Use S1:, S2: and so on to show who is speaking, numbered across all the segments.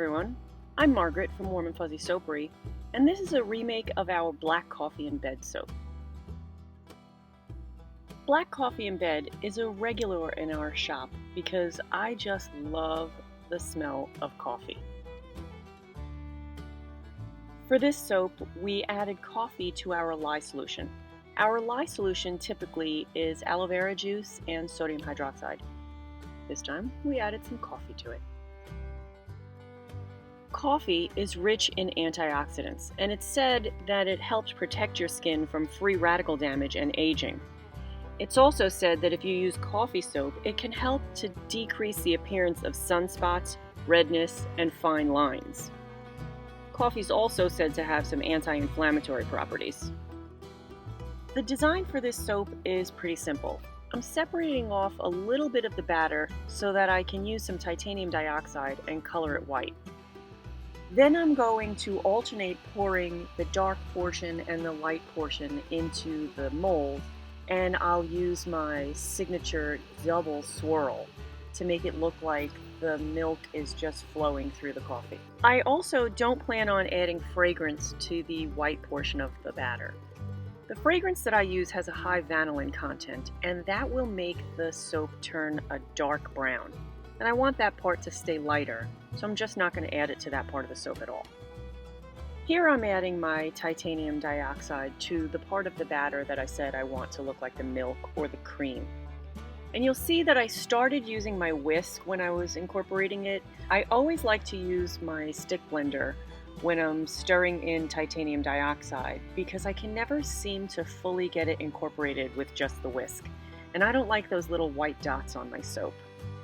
S1: everyone, I'm Margaret from Warm and Fuzzy Soapery, and this is a remake of our Black Coffee in Bed soap. Black Coffee in Bed is a regular in our shop because I just love the smell of coffee. For this soap, we added coffee to our lye solution. Our lye solution typically is aloe vera juice and sodium hydroxide. This time, we added some coffee to it. Coffee is rich in antioxidants, and it's said that it helps protect your skin from free radical damage and aging. It's also said that if you use coffee soap, it can help to decrease the appearance of sunspots, redness, and fine lines. Coffee is also said to have some anti-inflammatory properties. The design for this soap is pretty simple. I'm separating off a little bit of the batter so that I can use some titanium dioxide and color it white. Then I'm going to alternate pouring the dark portion and the light portion into the mold, and I'll use my signature double swirl to make it look like the milk is just flowing through the coffee. I also don't plan on adding fragrance to the white portion of the batter. The fragrance that I use has a high vanillin content, and that will make the soap turn a dark brown. And I want that part to stay lighter, so I'm just not going to add it to that part of the soap at all. Here I'm adding my titanium dioxide to the part of the batter that I said I want to look like the milk or the cream. And you'll see that I started using my whisk when I was incorporating it. I always like to use my stick blender when I'm stirring in titanium dioxide because I can never seem to fully get it incorporated with just the whisk. And I don't like those little white dots on my soap.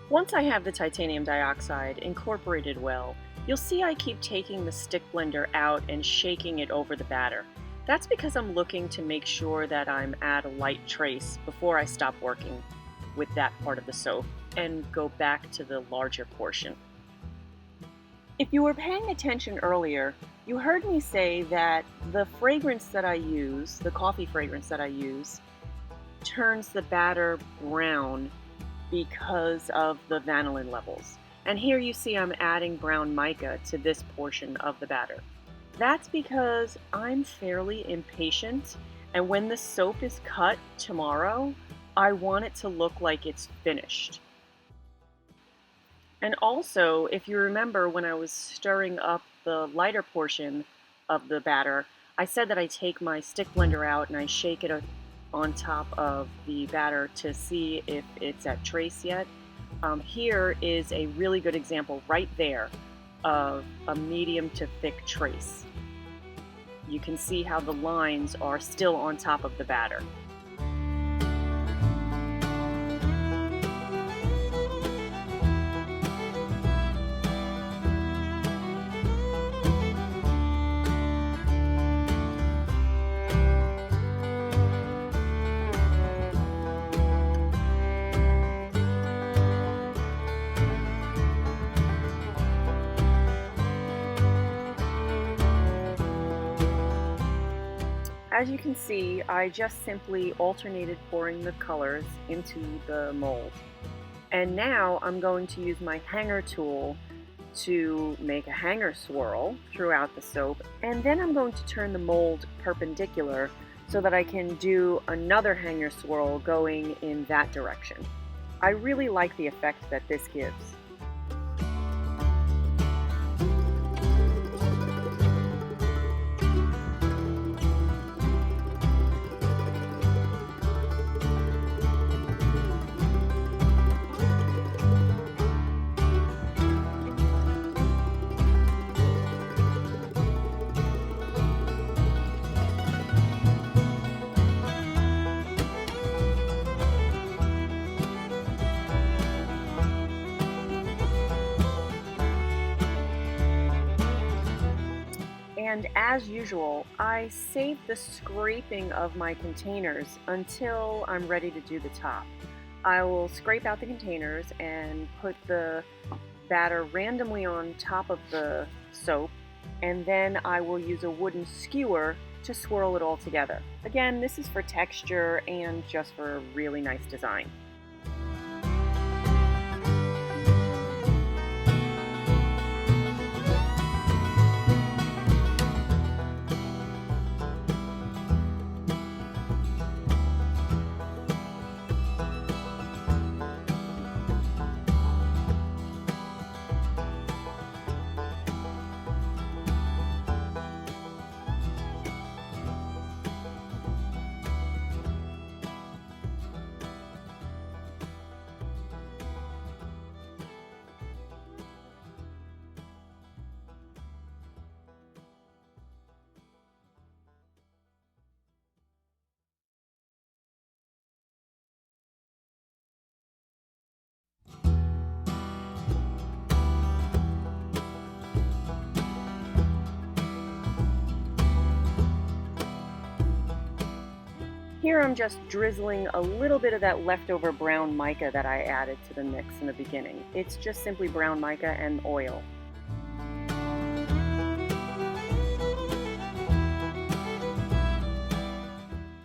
S1: Once I have the titanium dioxide incorporated well, you'll see I keep taking the stick blender out and shaking it over the batter. That's because I'm looking to make sure that I'm at a light trace before I stop working with that part of the soap and go back to the larger portion. If you were paying attention earlier, you heard me say that the fragrance that I use, the coffee fragrance that I use, turns the batter brown because of the vanillin levels. And here you see I'm adding brown mica to this portion of the batter. That's because I'm fairly impatient, and when the soap is cut tomorrow, I want it to look like it's finished. And also, if you remember when I was stirring up the lighter portion of the batter, I said that I take my stick blender out and I shake it on top of the batter to see if it's at trace yet. Here is a really good example right there of a medium to thick trace. You can see how the lines are still on top of the batter. As you can see, I just simply alternated pouring the colors into the mold. And now I'm going to use my hanger tool to make a hanger swirl throughout the soap, and then I'm going to turn the mold perpendicular so that I can do another hanger swirl going in that direction. I really like the effect that this gives. And as usual, I save the scraping of my containers until I'm ready to do the top. I will scrape out the containers and put the batter randomly on top of the soap, and then I will use a wooden skewer to swirl it all together. Again, this is for texture and just for a really nice design. Here I'm just drizzling a little bit of that leftover brown mica that I added to the mix in the beginning. It's just simply brown mica and oil.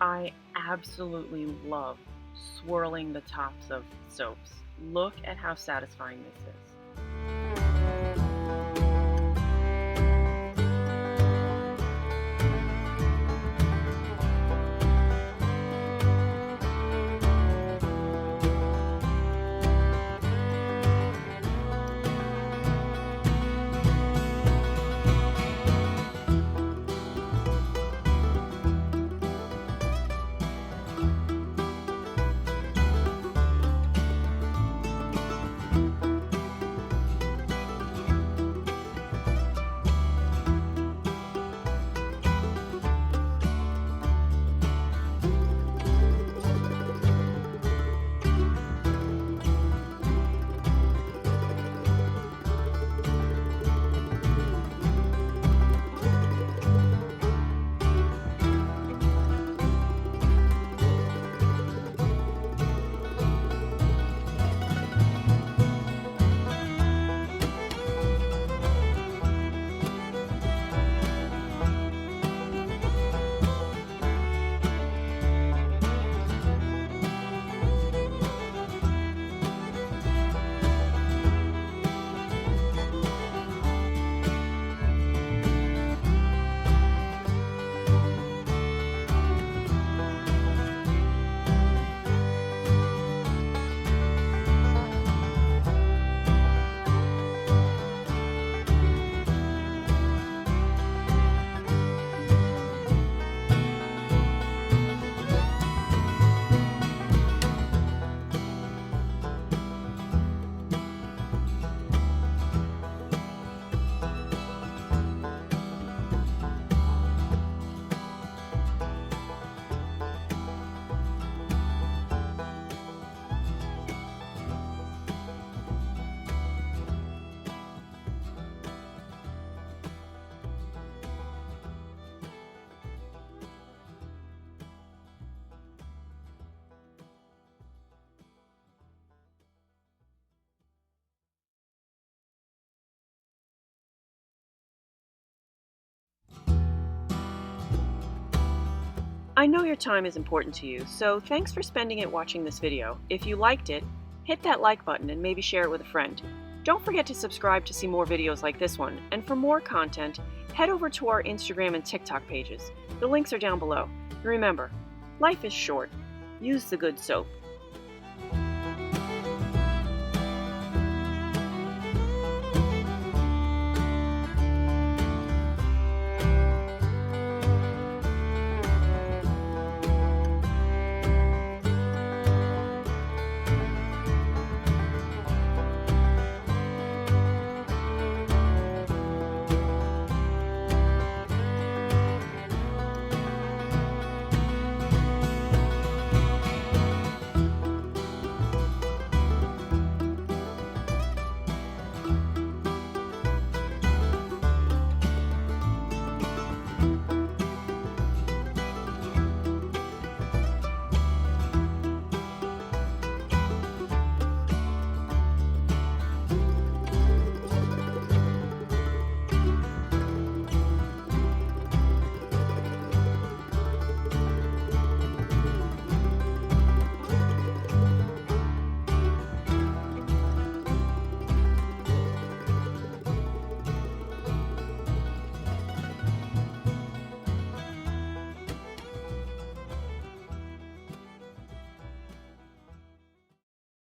S1: I absolutely love swirling the tops of soaps. Look at how satisfying this is. I know your time is important to you, so thanks for spending it watching this video. If you liked it, hit that like button and maybe share it with a friend. Don't forget to subscribe to see more videos like this one, and for more content, head over to our Instagram and TikTok pages. The links are down below. And remember, life is short. Use the good soap.